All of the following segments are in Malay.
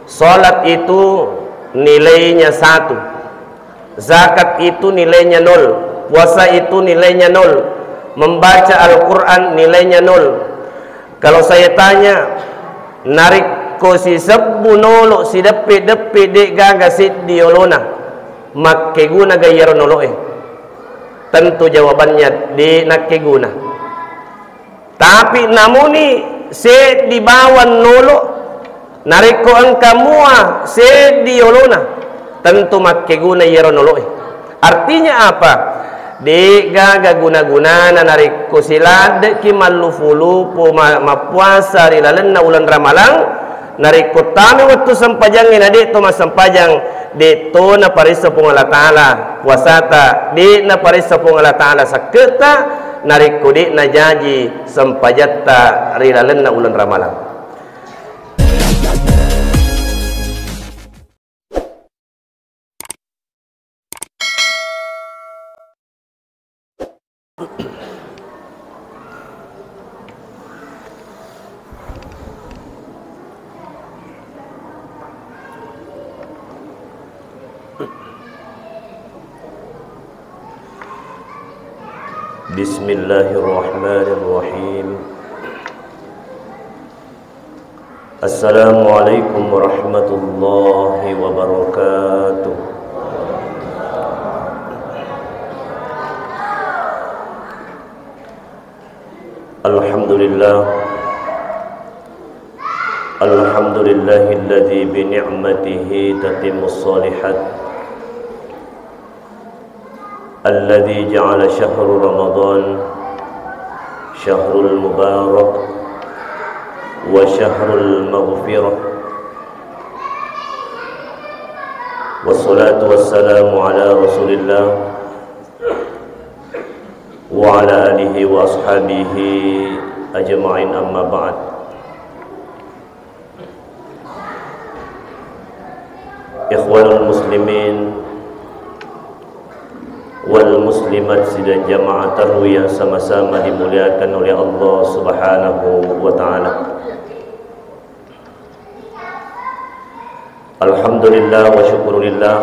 Salat itu nilainya 1, zakat itu nilainya 0, puasa itu nilainya 0, membaca Al-Quran nilainya 0. Kalau saya tanya, narik ko si sabbu nolo si depe dek gaga siddi olona makke guna gayaro nolo tentu jawabannya di nakke guna. Tapi namuni se di bawah nolo narik ko angka mua se di olona tentu makke guna yaro nolo artinya apa? Di gaga guna-guna na narik ko sila de ki malufulupo mapuasa rilalenna ulan ramalang narik ko tami waktu sampajangin na dito masampajang dito na parisa pong Allah Ta'ala puasata di na parisa pong Allah Ta'ala saketa narik ko di na jaji sampajatta rilalenna ulan ramalang. Bismillahirrahmanirrahim. Assalamualaikum warahmatullahi wabarakatuh. Alhamdulillah, alhamdulillahilladzi bi ni'matihi tatimmus shalihat. الذي جعل شهر رمضان شهر المبارك وشهر المغفرة والصلاة والسلام على رسول الله وعلى آله وأصحابه أجمعين أما بعد. إخوان المسلمين wal muslimat sidang jamaah tarawih yang sama-sama dimuliakan oleh Allah Subhanahu wa taala. Alhamdulillah wa syukurillah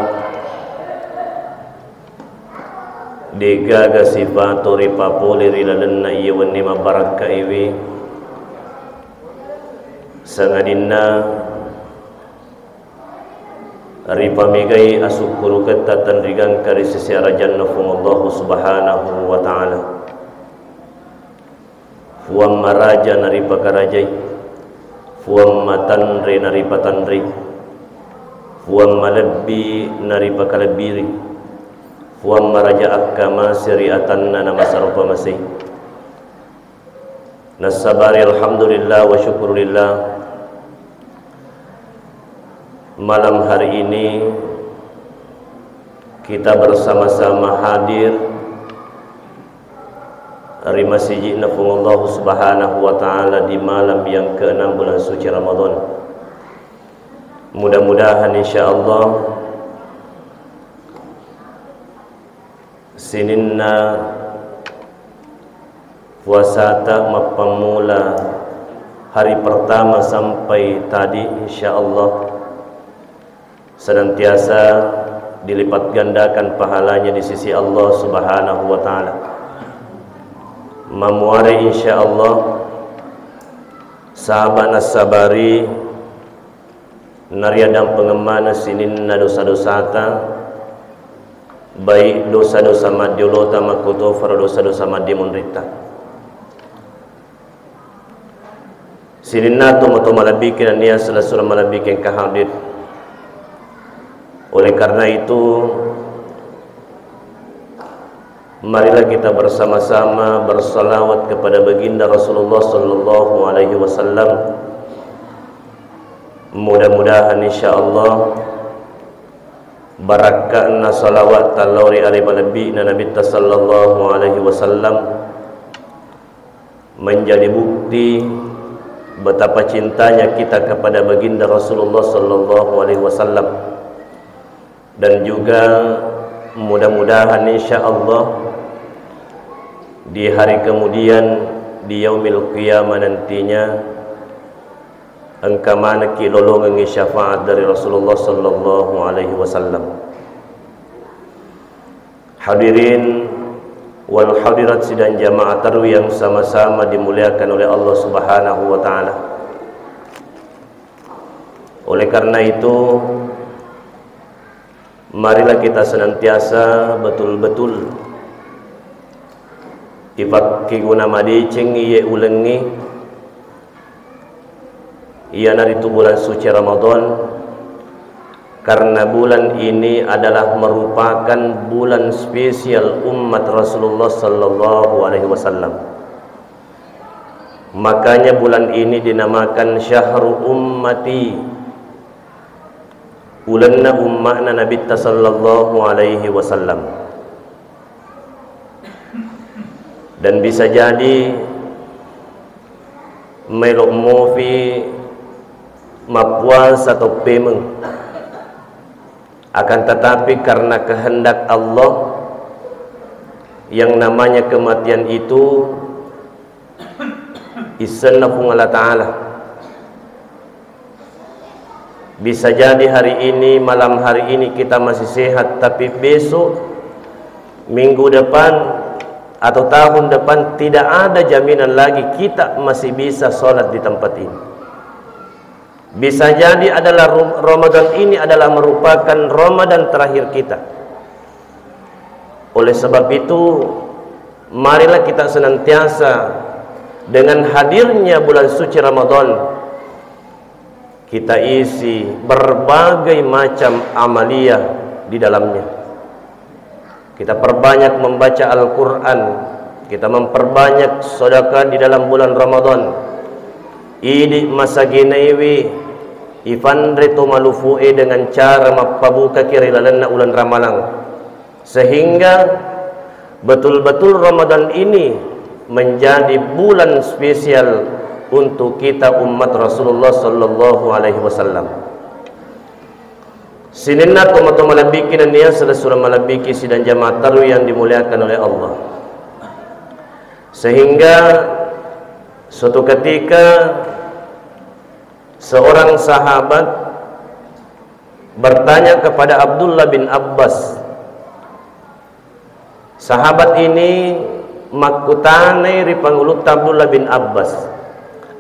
digaga sifat ripa poli rilalenna iya wa nima baraka iwi sangadinna ripa megai asukuru ketatan rigang kari sisi arajan nafung Allah Subhanahu wa ta'ala fuam maraja naripa karajai fuam matanre naripa tanri fuam malabbi naripa kalabiri fuam maraja akkama siriatanna nama sarupa masih nasabari alhamdulillah wa syukurillah. Malam hari ini kita bersama-sama hadir di Masjid Allah Subhanahu wa taala di malam yang ke-6 bulan suci Ramadan. Mudah-mudahan insyaallah sininna puasata mapamula hari pertama sampai tadi insyaallah senantiasa dilipat gandakan pahalanya di sisi Allah Subhanahu wa taala. Mamuare insyaallah sahabat sabari nariadang pengemana sininna dosa-dosata baik dosa-dosa madyolota makutofar dosa-dosa madyamunrita sininna tumoto malabikin niya salasura malabikin kahadir. Oleh karena itu marilah kita bersama-sama bersalawat kepada baginda Rasulullah sallallahu alaihi wasallam. Mudah-mudahan insyaallah barakatna salawat talawri alaihi nabiyina nabi sallallahu alaihi wasallam menjadi bukti betapa cintanya kita kepada baginda Rasulullah sallallahu alaihi wasallam. Dan juga mudah-mudahan insyaallah di hari kemudian di yaumil qiyamah nantinya engka mana ki lolongan syafaat dari Rasulullah sallallahu alaihi wasallam. Hadirin wal hadirat sidang jamaah tarawih yang sama-sama dimuliakan oleh Allah Subhanahu wa taala. Oleh karena itu, marilah kita senantiasa betul-betul ipaki guna madicing iye ulengi ia naritu bulan suci Ramadan, karena bulan ini adalah merupakan bulan spesial umat Rasulullah sallallahu alaihi wasallam. Makanya bulan ini dinamakan Syahrul Ummati, bulanna ummakna Nabi sallallahu alaihi wasallam. Dan bisa jadi melok mofi mapuas atau pemeng, akan tetapi karena kehendak Allah yang namanya kematian itu isenafung Allah Ta'ala. Bisa jadi hari ini, malam hari ini kita masih sehat, tapi besok, minggu depan atau tahun depan tidak ada jaminan lagi kita masih bisa sholat di tempat ini. Bisa jadi adalah Ramadan ini adalah merupakan Ramadan terakhir kita. Oleh sebab itu, marilah kita senantiasa dengan hadirnya bulan suci Ramadan, kita isi berbagai macam amaliyah di dalamnya. Kita perbanyak membaca Al-Quran, kita memperbanyak sedekah di dalam bulan Ramadan. Idi masa ginaiwi ifandre to malufue dengan cara mapabuka kirilalan na ulan ramalang, sehingga betul-betul Ramadan ini menjadi bulan spesial untuk kita umat Rasulullah sallallahu alaihi wasallam. Sininna tomato malabiki dan dia sudah malabiki sidang jamaah tarawih yang dimuliakan oleh Allah. Sehingga suatu ketika seorang sahabat bertanya kepada Abdullah bin Abbas. Sahabat ini makutane ripangulut Abdullah bin Abbas.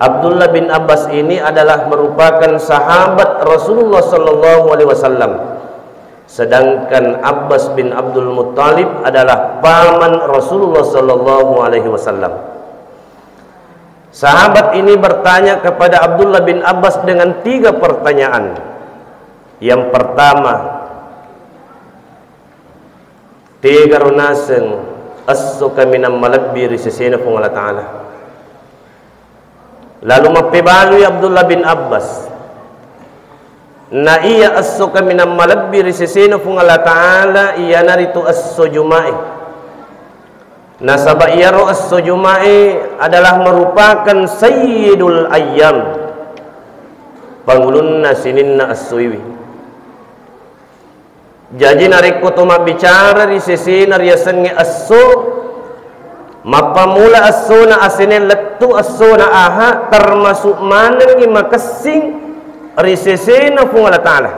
Abdullah bin Abbas ini adalah merupakan sahabat Rasulullah sallallahu alaihi wasallam. Sedangkan Abbas bin Abdul Muttalib adalah paman Rasulullah sallallahu alaihi wasallam. Sahabat ini bertanya kepada Abdullah bin Abbas dengan 3 pertanyaan. Yang pertama, tiga runaseng as-suka minam malabbiri sesena pung Allah Ta'ala. Lalu mapibalui Abdullah bin Abbas na iya as-suka minam malabbiri sesena pung Allah Ta'ala iya naritu as-sujumai. Nasaba iyaro as-sujumai adalah merupakan sayyidul ayyam, pangulunna sininna as-suiwi. Jadi nariko to mabicara di sisi nariasan nge as-su mapamula as-su na asinin letu as-su na aha termasuk mana ngi makasing risisi na pung Allah Ta'ala.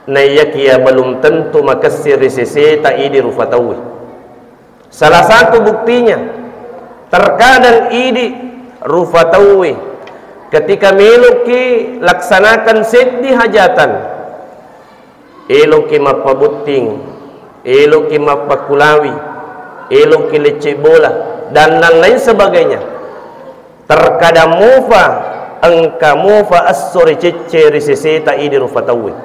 Na iya kia belum tentu makasih risisi ta'idi rufatawi. Salah satu buktinya, terkadang idi rufatawi ketika meluki laksanakan sedih hajatan, eluki mapabuting, eluki mapakulawi, eluki leceh bola dan lain sebagainya. Terkadang mufa engka mufa as-suri cece risisita idi rufatawi.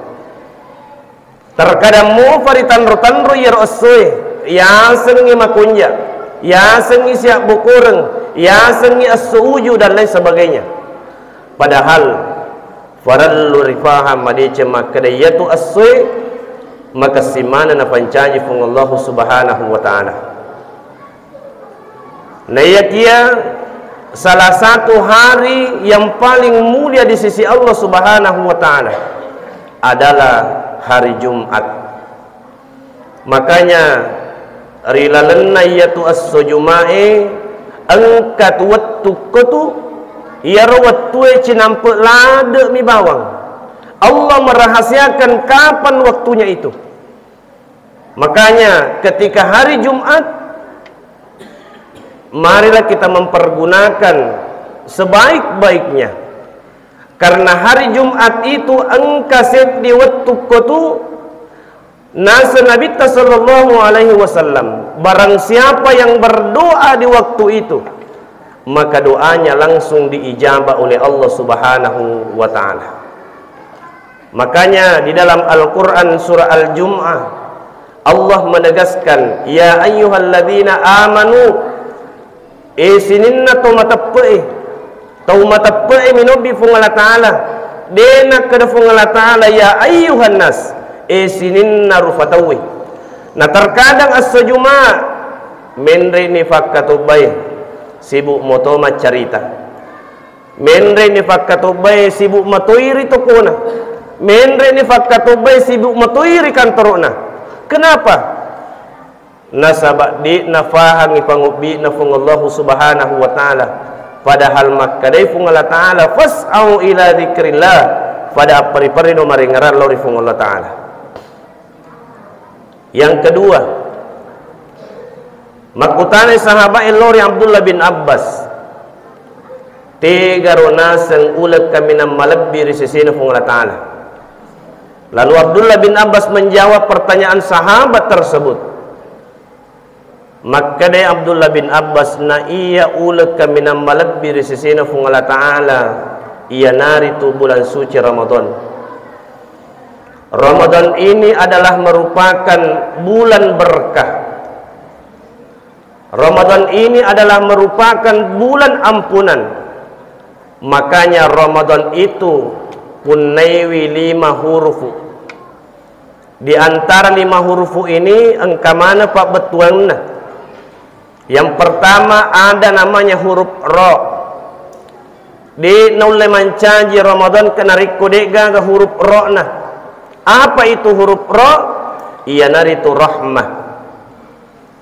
Terkadang mufa ditanru-tanru yaro as-sui ya sengi makunja, ya sengi siap bukureng, ya sengi as-suju dan lain sebagainya. Padahal farallu rifaham madice makadayatu as-sui maka simana na pancaji pung Allah subhanahu wa ta'ala. Nah ia salah satu hari yang paling mulia di sisi Allah subhanahu wa ta'ala adalah hari Jumat. Makanya rilalanna yatu as-sujumai angkat wattu kutu ia rawat tue cinampe lade mi bawang. Allah merahasiakan kapan waktunya itu. Makanya ketika hari Jumat, marilah kita mempergunakan sebaik-baiknya. Karena hari Jumat itu engkasih di waktu kotu nasa Nabi sallallahu alaihi wasallam. Barang siapa yang berdoa di waktu itu, maka doanya langsung diijabah oleh Allah Subhanahu wa taala. Makanya di dalam Al-Qur'an surah Al-Jum'ah Allah menegaskan, ya ayyuhalladzina amanu sininna taumatappai minobi fungala ta'ala dena kada fungala ta'ala ya ayyuhan nas sininna rufatawi. Nah terkadang as-sujuma menre ni fakkatubay sibuk motoma carita, menre ni fakkatubay sibuk matoiri tokona, menre ni fakkatubay sibuk matoiri kantorona. Kenapa? Nasabak di nafahangi pangubi nafung Allah Subhanahu wa taala. Padahal makkadai fung Allah taala fas'au ila dzikrillah. Pada pari-pari no maringaran lori fung Allah taala. Yang kedua, makutane sahabat lori Abdullah bin Abbas. Tiga ronasan ulat kami nam malabbi risisina fung Allah taala. Lalu Abdullah bin Abbas menjawab pertanyaan sahabat tersebut. Maka dia Abdullah bin Abbas na iya ulat kami nam malabbi risisina fung Allah taala. Ia nari tu bulan suci Ramadan. Ramadan ini adalah merupakan bulan berkah. Ramadan ini adalah merupakan bulan ampunan. Makanya Ramadan itu punaiwi 5 huruf. Di antara 5 huruf ini engkau mana pak betuangna? Yang pertama ada namanya huruf Ra. Di naule mancaji Ramadan kena rikodega ke huruf Ra na. Apa itu huruf Ra? Ia naritu rahmah.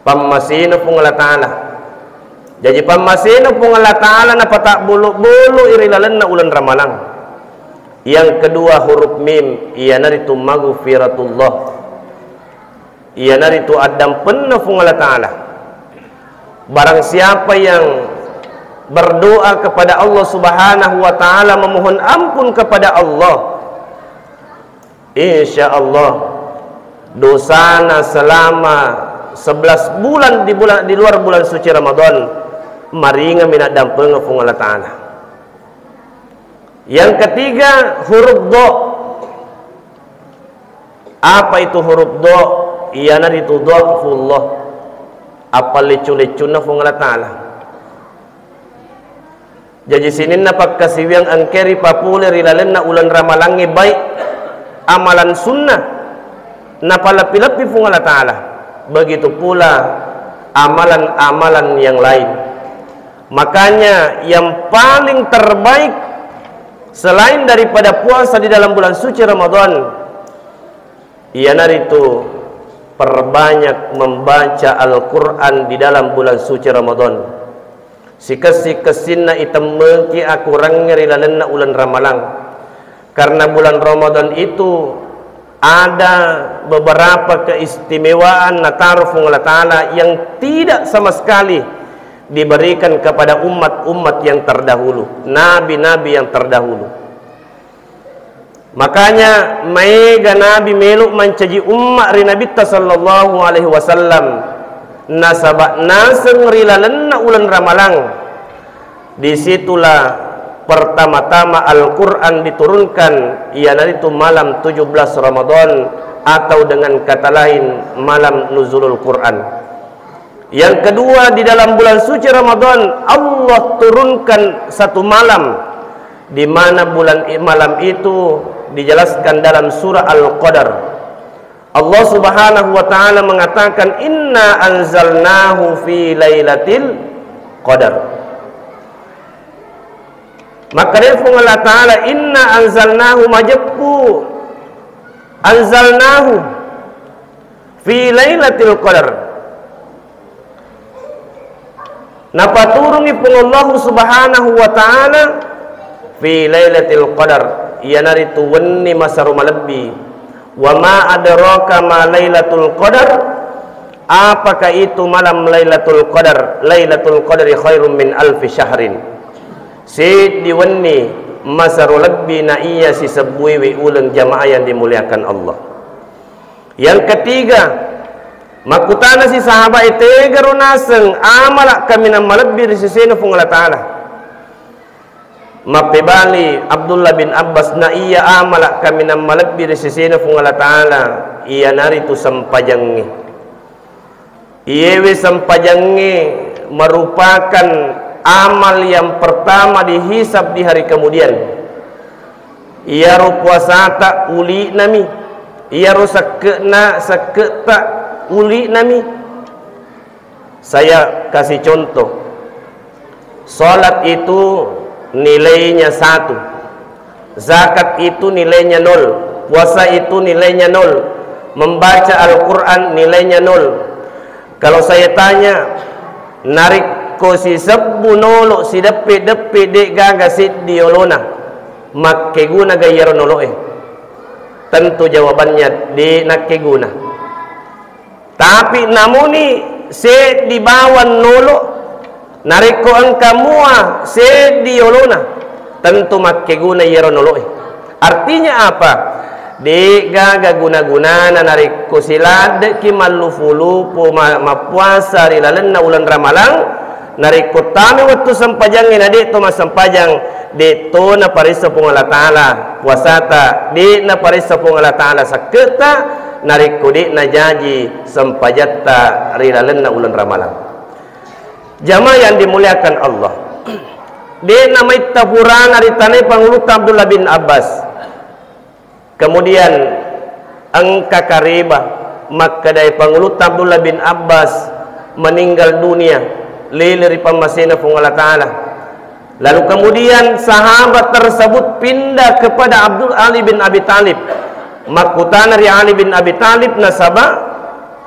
Pamasino pung Allah Ta'ala. Jadi pamasino pung Allah Ta'ala na patak bulu-bulu irilalan na ulan ramalang. Yang kedua huruf mim, ia naritu maghfiratullah. Ia naritu adam penuh fung Allah Ta'ala. Barang siapa yang berdoa kepada Allah Subhanahu wa taala, memohon ampun kepada Allah, insyaallah dosana selama 11 bulan di luar bulan suci Ramadan maringa mina dampeng fung Allah taala. Yang ketiga huruf do. Apa itu huruf do? Iana itu dhafullah. Apa lecu-lecuna fung Allah taala. Jadi sinin na pagkasiwang angkeri populer ilalen na ulan ramalangi baik amalan sunnah na palapi-lapi fung Allah taala. Begitu pula amalan-amalan yang lain. Makanya yang paling terbaik selain daripada puasa di dalam bulan suci Ramadan, ialah itu perbanyak membaca Al-Quran di dalam bulan suci Ramadan. Sikes-sikesinna itam mengki aku rangerilalenna ulan ramalang. Karena bulan Ramadan itu ada beberapa keistimewaan natarufung Allah Ta'ala yang tidak sama sekali diberikan kepada umat-umat yang terdahulu, nabi-nabi yang terdahulu. Makanya mega nabi meluk mencaji umat ri Nabi sallallahu alaihi wasallam nasabak naseng rilalenna ulan ramalang. Disitulah pertama-tama Al-Quran diturunkan, ialah itu malam 17 Ramadan, atau dengan kata lain malam nuzulul Quran. Yang kedua, di dalam bulan suci Ramadan Allah turunkan satu malam, di mana malam itu dijelaskan dalam surah Al-Qadar. Allah Subhanahu wa taala mengatakan, inna anzalnahu fi lailatul qadar. Maka dia Allah taala inna anzalnahu majabku anzalnahu fi lailatul qadar. napaturungi Allah subhanahu wa ta'ala fi lailatul qadar, ia naritu wenni masaru malabbi. Wa ma adraka ma lailatul qadar, apakah itu malam lailatul qadar? Lailatul qadri khairum min alfi syahrin. Si diwenni masaru labbi na iya si sebuwi ulang jamaah yang dimuliakan Allah. Yang ketiga, makutana si sahabat itu garunaseng amalak kami na malabbi risisena fung Allah Ta'ala. Mapibali Abdullah bin Abbas na iya amalak kami na malabbi risisena fung Allah Ta'ala, iya naritu sampajangi. Iyewe sampajangi merupakan amal yang pertama dihisab di hari kemudian. Ia puasata uli nami, ia sakena saketa uli nami. Saya kasih contoh. Salat itu nilainya 1, zakat itu nilainya 0, puasa itu nilainya 0, membaca Al-Quran nilainya 0. Kalau saya tanya, narik ko si sabbu nolo si depe dek gaga siddi olona makkeguna gayaro nolo tentu jawabannya di nakkeguna. Tapi namuni se di bawan nolo narik ko ang kamua se di olona tentu makkeguna yaro nolo artinya apa? Di gaga guna-guna na narik ko sila de ki malufulupo mapuasa rilalen na ulan ramalang narik ko tami waktu sampajangin na dito masampajang dito na parisa pong Allah Ta'ala puasata di na parisa pong Allah Ta'ala saketa narik ko di na jaji sampajatta rilalen na ulan ramalang. Jamaah yang dimuliakan Allah, di na may taburan aritanay Pangulutan Abdullah bin Abbas. Kemudian ang kakariba makkaday Pangulutan Abdullah bin Abbas meninggal dunia liliri pamasina pung Allah Ta'ala. Lalu kemudian sahabat tersebut pindah kepada Abdul Ali bin Abi Talib. Makutana ri Ali bin Abi Talib nasaba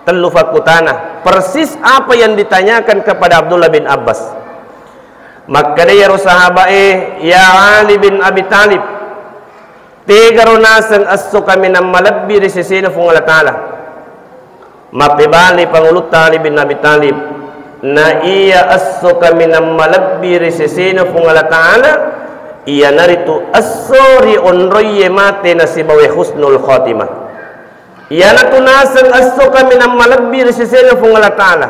telu fakutana persis apa yang ditanyakan kepada Abdullah bin Abbas. Makkaday sahabat ya Ali bin Abi Talib tigarunasan asso kami ng malabbi risisina fung Allah Ta'ala. Mapibali Pangulutan Ali bin Abi Talib na iya asso kami ng malabbi risisina fung Allah Ta'ala, iya narito asso ri onroye mate na si bawe husnul khotimah. Iya natunasan asso kami ng malabbi risisina fung Allah Ta'ala,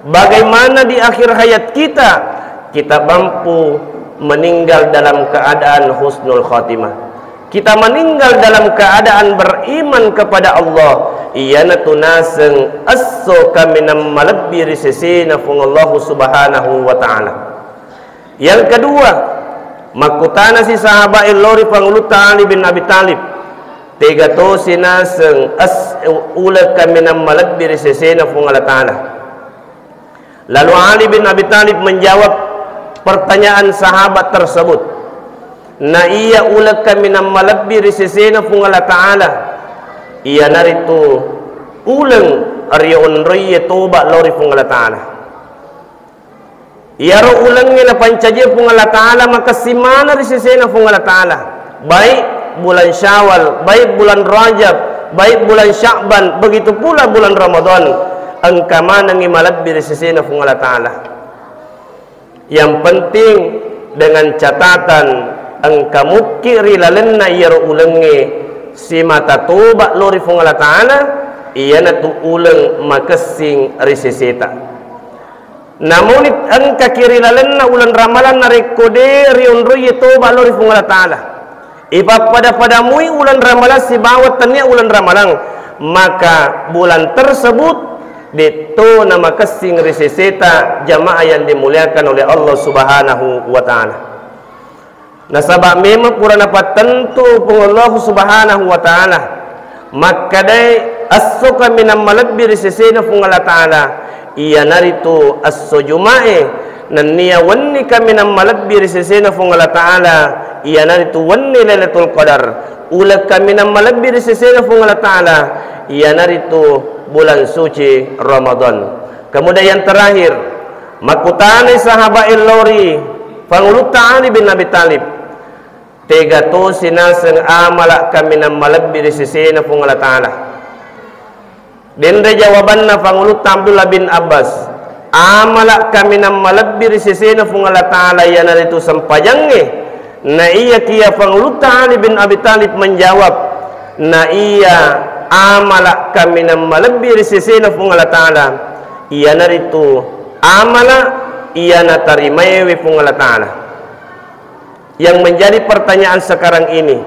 bagaimana di akhir hayat kita mampu meninggal dalam keadaan husnul khotimah. Kita meninggal dalam keadaan beriman kepada Allah. Iyana tunaseng asso kami nam malabbi risisina fung Allah subhanahu wa ta'ala. Yang kedua, makutana si sahabat ilori Pangulutan Ali bin Abi Talib tiga to sinaseng ula kami nam malabbi risisina fung Allah ta'ala. Lalu Ali bin Abi Talib menjawab pertanyaan sahabat tersebut, na iya ulag kami ng malabbi risisena fung Allah Ta'ala, iya narito ulang ariyon riye toba lori fung Allah Ta'ala. Iya ro ulang nila pancajir fung Allah Ta'ala makasimana risisena fung Allah Ta'ala, baik bulan Syawal, baik bulan Rajab, baik bulan Sya'ban, begitu pula bulan Ramadan ang kamana ng malabbi risisena fung Allah Ta'ala. Yang penting dengan catatan ang kamukiri lalen na iyaro ulangi si mata toba lori fung Allah Ta'ala, iya na tu ulang makasing risisita. Namun ang kakiri lalen na ulan ramalan na rekode riyon roye toba lori fung Allah Ta'ala. Ipapada-padamui ulan ramalan si bawat tanya ulan ramalang, maka bulan tersebut dito na makasing risisita jamaah yang dimuliakan oleh Allah Subhanahu wa Ta'ala. Nasabak memang pura dapat tentu Allah Subhanahu wa Ta'ala, maka day asso kami ng malabbi risisina fung Allah Ta'ala, iya narito asso jumae naniya wanni kami ng malabbi risisina fung Allah Ta'ala, iya narito wanni lailatul qadar, ulag kami ng malabbi risisina fung Allah Ta'ala, iya narito bulan suci Ramadan. Kemudian yang terakhir, makutani sahabat illori pangulut Ali bin Abi Talib tega to sinaseng amala kami na malabbi di sisi na pung Allah Ta'ala. Dinre jawaban na pangulut Abdullah bin Abbas, amala kami na malabbi di sisi na pung Allah Ta'ala yan na dito sampajangnya. Na iya kia pangulut Ali bin Abi Talib menjawab, na iya amala kami na malabbi di sisi na pung Allah Ta'ala iya na dito amala iya na tarimayewi pung Allah Ta'ala. Yang menjadi pertanyaan sekarang ini,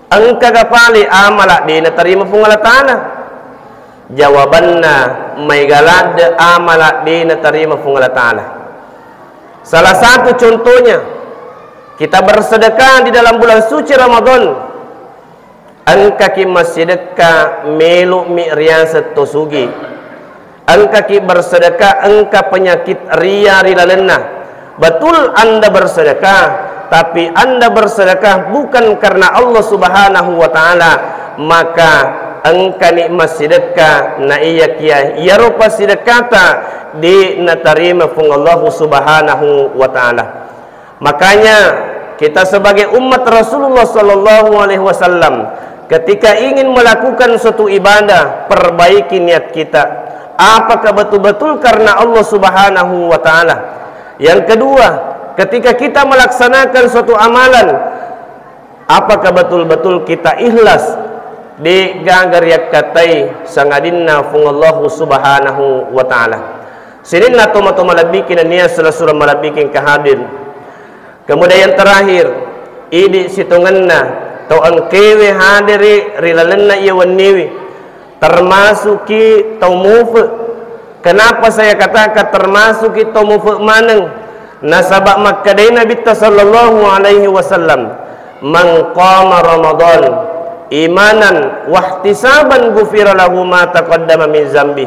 engka kapali amala di na tarima pung Allah Ta'ala? Jawabanna may galad amala di na tarima pung Allah Ta'ala. Salah satu contohnya, kita bersedekah di dalam bulan suci Ramadan. Engka ki massedekah melu mi riasat tosugi. Engka ki bersedekah engka penyakit ria rilalena. Betul anda bersedekah, tapi anda bersedekah bukan karena Allah Subhanahu wa Ta'ala, maka engka nikmat sedekah na iya kia iya rupa sedekata di natarima pung Allah Subhanahu wa Ta'ala. Makanya kita sebagai umat Rasulullah sallallahu alaihi wasallam ketika ingin melakukan suatu ibadah, perbaiki niat kita. Apakah betul-betul karena Allah Subhanahu wa Ta'ala? Yang kedua, ketika kita melaksanakan suatu amalan, apakah betul-betul kita ikhlas di gagariak katai sangadinna fung Allah Subhanahu wa Ta'ala. Sinin na tomato malabikin niya surah malabikin kahadir. Kemudian yang terakhir, idi situnganna tau ang kewe hadiri rilalenna iya waniwi termasuki tau mufe. Kenapa saya katakan termasuki tau mufe maneng? Nasabak makkadai Nabi sallallahu alaihi wasallam, man qama Ramadan imanan wahtisaban gufira lahu ma taqaddama min zambi.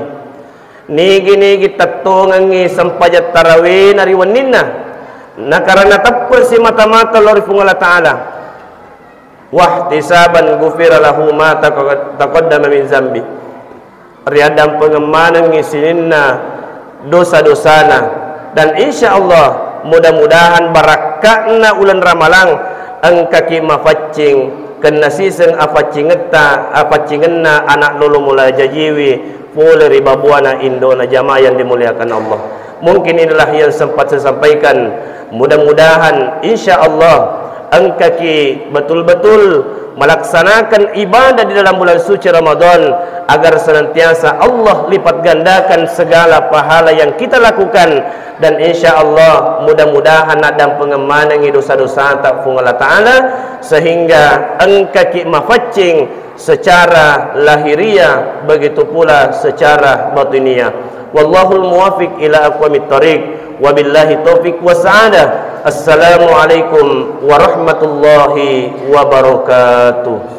Nigi tatungangi sampajat tarawih nariwaninna na karena tapper si mata-mata lori pung Allah Ta'ala, wahtisaban gufira lahu ma taqaddama min zambi. Riadam pengemanan ngisininna dosa-dosana, dan insya Allah mudah-mudahan barakakna ulan ramalang engkaki mafaccing kena siseng afacingenna anak lulu mulai jajiwi pule ribabuana indona jamaah yang dimuliakan Allah. Mungkin inilah yang sempat saya sampaikan. Mudah-mudahan insya Allah engkaki betul-betul melaksanakan ibadah di dalam bulan suci Ramadan agar senantiasa Allah lipat gandakan segala pahala yang kita lakukan, dan insya Allah mudah-mudahan ada pengemanang dosa-dosa tak fung Allah Ta'ala sehingga engkaki mafaccing secara lahiriah begitu pula secara batiniah. Wallahul muwafiq ila aqwamit thariq, wabillahi taufiq wassadah. Assalamualaikum warahmatullahi wabarakatuh.